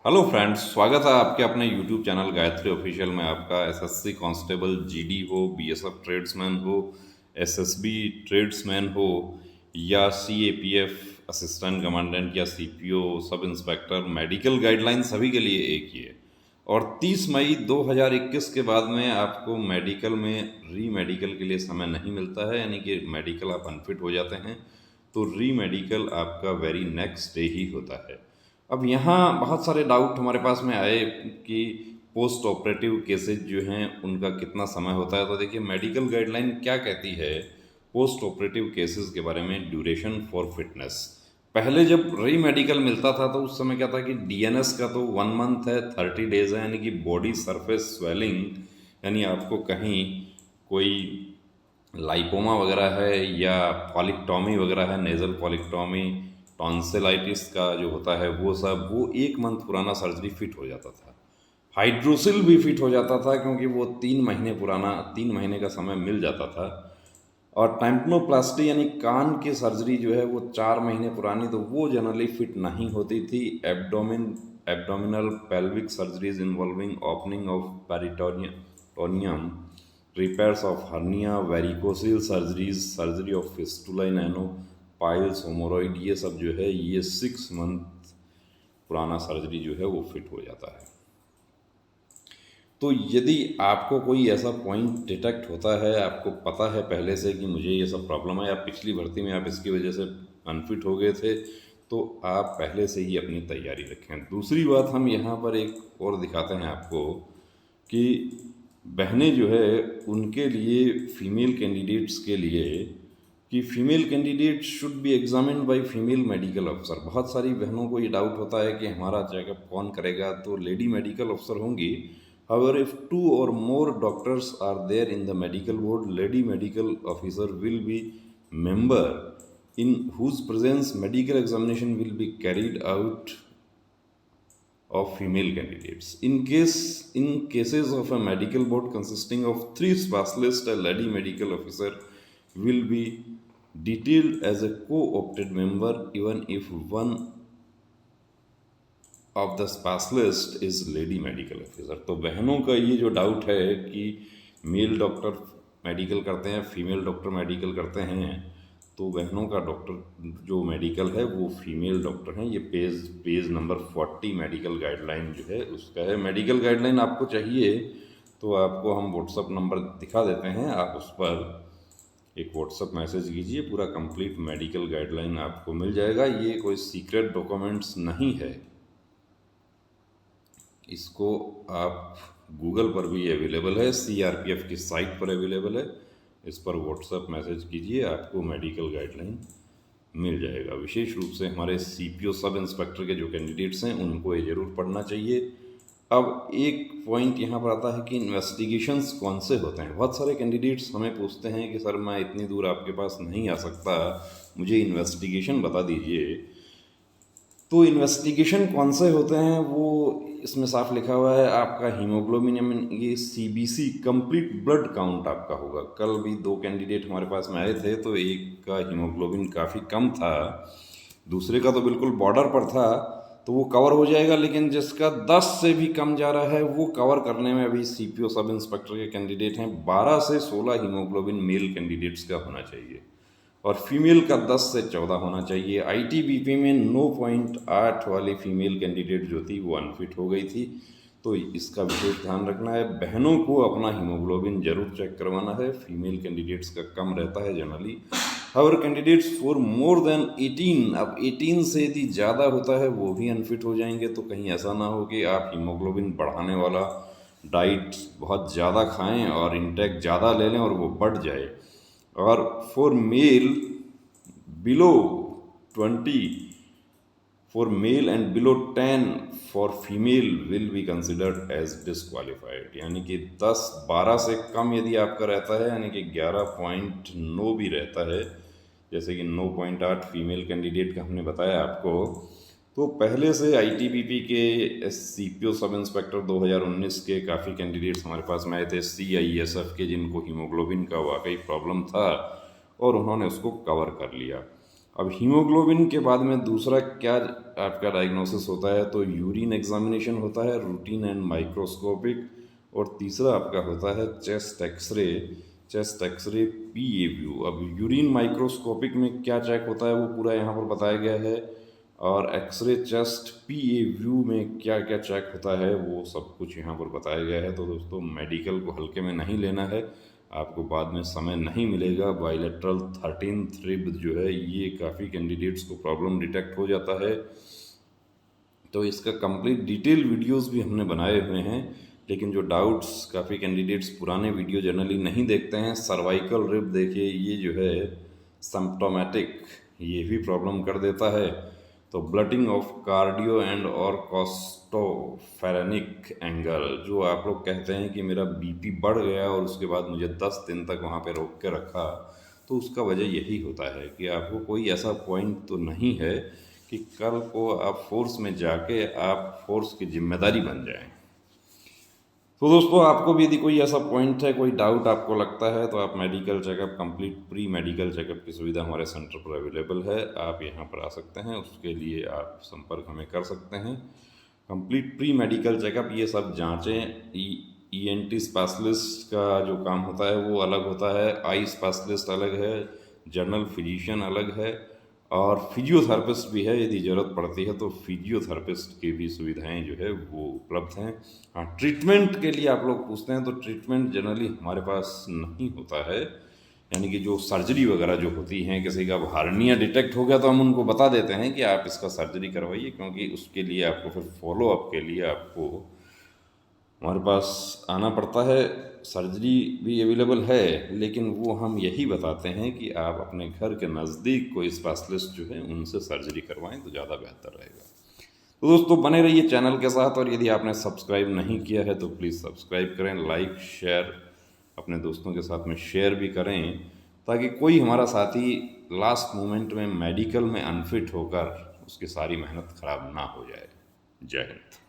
Hello friends, स्वागत है आपके अपने यूट्यूब चैनल गायत्री ऑफिशियल में। आपका एसएससी कांस्टेबल, जीडी हो, बीएसएफ ट्रेड्समैन हो, एसएसबी ट्रेड्समैन हो या सीएपीएफ असिस्टेंट कमांडेंट या CPO, sub inspector, medical guideline सभी के लिए एक ही है। और 30 मई 2021 के बाद में आपको मेडिकल में री मेडिकल के लिए समय नहीं मिलता है, यानी कि मेडिकल आप अनफिट हो जाते हैं तो री मेडिकल आपका वेरी नेक्स्ट डे ही होता है। अब यहाँ बहुत सारे डाउट हमारे पास में आए कि पोस्ट ऑपरेटिव केसेज जो हैं उनका कितना समय होता है। तो देखिए, मेडिकल गाइडलाइन क्या कहती है पोस्ट ऑपरेटिव केसेस के बारे में, ड्यूरेशन फॉर फिटनेस। पहले जब री मेडिकल मिलता था तो उस समय क्या था कि डीएनएस का तो 1 मंथ है, 30 डेज है, यानी कि बॉडी सरफेस स्वेलिंग, यानी आपको कहीं कोई लाइपोमा वगैरह है या पॉलिक्टॉमी वगैरह है, नेजल पॉलिक्टॉमी, टॉन्सिलाइटिस का जो होता है वो सब, वो 1 मंथ पुराना सर्जरी फिट हो जाता था। हाइड्रोसिल भी फिट हो जाता था क्योंकि वो 3 महीने पुराना, 3 महीने का समय मिल जाता था। और टाइम्पनोप्लास्टी यानी कान की सर्जरी जो है वो 4 महीने पुरानी, तो वो जनरली फिट नहीं होती थी। Abdominal pelvic surgeries involving opening of peritoneum, repairs of hernia, varicocele surgeries, surgery of fistula in ano, piles, haemorrhoid, ये सब जो है ये 6 मंथ पुराना सर्जरी जो है वो फिट हो जाता है। तो यदि आपको कोई ऐसा पॉइंट डिटेक्ट होता है, आपको पता है पहले से कि मुझे ये सब प्रॉब्लम है, या पिछली भर्ती में आप इसकी वजह से अनफिट हो गए थे, तो आप पहले से ही अपनी तैयारी रखें। दूसरी बात हम यहाँ पर एक और दिखाते हैं आपको कि बहनें जो है उनके लिए, फीमेल कैंडिडेट्स के लिए, कि female candidate should be examined by female medical अफसर। बहुत सारी बहनों को ये डाउट होता है कि हमारा चेकअप कौन करेगा, तो लेडी मेडिकल अफसर होंगी। However, if 2 or more doctors are there in the medical board, lady medical officer will be member in whose presence medical examination will be carried out of female candidates. In cases of a medical board consisting of 3 specialists, a lady medical officer will be detailed as a co-opted member even if one of the specialist is lady medical officer. तो बहनों का ये जो doubt है कि mail doctor medical करते हैं, female doctor medical करते हैं, तो बहनों का डॉक्टर जो मेडिकल है वो फीमेल डॉक्टर हैं। ये पेज नंबर 40 मेडिकल गाइडलाइन जो है उसका है। मेडिकल गाइडलाइन आपको चाहिए तो आपको हम व्हाट्सअप नंबर दिखा देते हैं, आप उस पर एक व्हाट्सअप मैसेज कीजिए, पूरा कंप्लीट मेडिकल गाइडलाइन आपको मिल जाएगा। ये कोई सीक्रेट डॉक्यूमेंट्स नहीं है, इसको आप गूगल पर भी अवेलेबल है, सीआरपीएफ की साइट पर अवेलेबल है। इस पर व्हाट्सएप मैसेज कीजिए, आपको मेडिकल गाइडलाइन मिल जाएगा। विशेष रूप से हमारे सीपीओ, सब इंस्पेक्टर के जो कैंडिडेट्स हैं उनको ये ज़रूर पढ़ना चाहिए। अब एक पॉइंट यहाँ पर आता है कि इन्वेस्टिगेशंस कौन से होते हैं। बहुत सारे कैंडिडेट्स हमें पूछते हैं कि सर मैं इतनी दूर आपके पास नहीं आ सकता, मुझे इन्वेस्टिगेशन बता दीजिए। तो इन्वेस्टिगेशन कौन से होते हैं वो इसमें साफ लिखा हुआ है। आपका हीमोग्लोबिन, ये सीबीसी कंप्लीट ब्लड काउंट आपका होगा। कल भी 2 कैंडिडेट हमारे पास में आए थे, तो एक का हीमोग्लोबिन काफ़ी कम था, दूसरे का तो बिल्कुल बॉर्डर पर था, तो वो कवर हो जाएगा। लेकिन जिसका 10 से भी कम जा रहा है वो कवर करने में अभी सीपीओ, सब इंस्पेक्टर के कैंडिडेट हैं, 12 से 16 हीमोग्लोबिन मेल कैंडिडेट्स का होना चाहिए और फीमेल का 10 से 14 होना चाहिए। आईटीबीपी में 9.8 वाली फीमेल कैंडिडेट जो थी वो अनफिट हो गई थी, तो इसका विशेष ध्यान रखना है। बहनों को अपना हीमोग्लोबिन जरूर चेक करवाना है, फीमेल कैंडिडेट्स का कम रहता है जनरली। और कैंडिडेट्स फॉर मोर देन 18, अब 18 से यदि ज़्यादा होता है वो भी अनफिट हो जाएंगे। तो कहीं ऐसा ना हो कि आप हीमोग्लोबिन बढ़ाने वाला डाइट बहुत ज़्यादा खाएं और इंटेक ज़्यादा ले लें और वो बढ़ जाए। और for male below 20, for male and below 10 for female will be considered as disqualified. यानी कि 10-12 से कम यदि आपका रहता है, यानी कि 11.9 भी रहता है, जैसे कि 9.8 फीमेल कैंडिडेट का हमने बताया आपको, तो पहले से आईटीबीपी के सीपीओ, सब इंस्पेक्टर 2019 के काफ़ी कैंडिडेट्स हमारे पास में आए थे, सीआईएसएफ के, जिनको हीमोग्लोबिन का वाकई प्रॉब्लम था और उन्होंने उसको कवर कर लिया। अब हीमोग्लोबिन के बाद में दूसरा क्या आपका डायग्नोसिस होता है, तो यूरिन एग्जामिनेशन होता है, रूटीन एंड माइक्रोस्कोपिक, और तीसरा आपका होता है चेस्ट एक्सरे, पीए व्यू। अब यूरिन माइक्रोस्कोपिक में क्या चेक होता है वो पूरा यहाँ पर बताया गया है, और एक्सरे चेस्ट पीए व्यू में क्या क्या चेक होता है वो सब कुछ यहाँ पर बताया गया है। तो दोस्तों मेडिकल को हल्के में नहीं लेना है, आपको बाद में समय नहीं मिलेगा। बायलैटरल 13th रिब जो है ये काफ़ी कैंडिडेट्स को प्रॉब्लम डिटेक्ट हो जाता है, तो इसका कंप्लीट डिटेल वीडियोस भी हमने बनाए हुए हैं। लेकिन जो डाउट्स, काफ़ी कैंडिडेट्स पुराने वीडियो जनरली नहीं देखते हैं। सर्वाइकल रिब देखिए, ये जो है सिम्प्टोमेटिक, ये भी प्रॉब्लम कर देता है। तो ब्लटिंग ऑफ कार्डियो एंड और कॉस्टोफेरेनिक एंगल, जो आप लोग कहते हैं कि मेरा बीपी बढ़ गया और उसके बाद मुझे 10 दिन तक वहाँ पे रोक के रखा, तो उसका वजह यही होता है कि आपको कोई ऐसा पॉइंट तो नहीं है कि कल को आप फोर्स में जाके आप फोर्स की जिम्मेदारी बन जाएं। तो दोस्तों आपको भी यदि कोई ऐसा पॉइंट है, कोई डाउट आपको लगता है, तो आप medical checkup, complete pre medical checkup की सुविधा हमारे सेंटर पर अवेलेबल है। आप यहाँ पर आ सकते हैं, उसके लिए आप संपर्क हमें कर सकते हैं। कंप्लीट प्री मेडिकल चेकअप, ये सब जांचें, ईएनटी स्पेशलिस्ट का जो काम होता है वो अलग होता है, आई स्पेशलिस्ट अलग है, जनरल फिजिशियन अलग है, और फिजियोथेरेपिस्ट भी है। यदि ज़रूरत पड़ती है तो फिजियोथेरेपिस्ट की भी सुविधाएं जो है वो उपलब्ध हैं। हाँ, ट्रीटमेंट के लिए आप लोग पूछते हैं, तो ट्रीटमेंट जनरली हमारे पास नहीं होता है। यानी कि जो सर्जरी वगैरह जो होती हैं, किसी का हार्निया डिटेक्ट हो गया तो हम उनको बता देते हैं कि आप इसका सर्जरी करवाइए, क्योंकि उसके लिए आपको फिर फॉलोअप के लिए आपको हमारे पास आना पड़ता है। सर्जरी भी अवेलेबल है, लेकिन वो हम यही बताते हैं कि आप अपने घर के नज़दीक कोई स्पेशलिस्ट जो है उनसे सर्जरी करवाएं तो ज़्यादा बेहतर रहेगा। तो दोस्तों बने रहिए चैनल के साथ, और यदि आपने सब्सक्राइब नहीं किया है तो प्लीज़ सब्सक्राइब करें, लाइक शेयर अपने दोस्तों के साथ में शेयर भी करें, ताकि कोई हमारा साथी लास्ट मोमेंट में मेडिकल में अनफिट होकर उसकी सारी मेहनत ख़राब ना हो जाए। जय हिंद।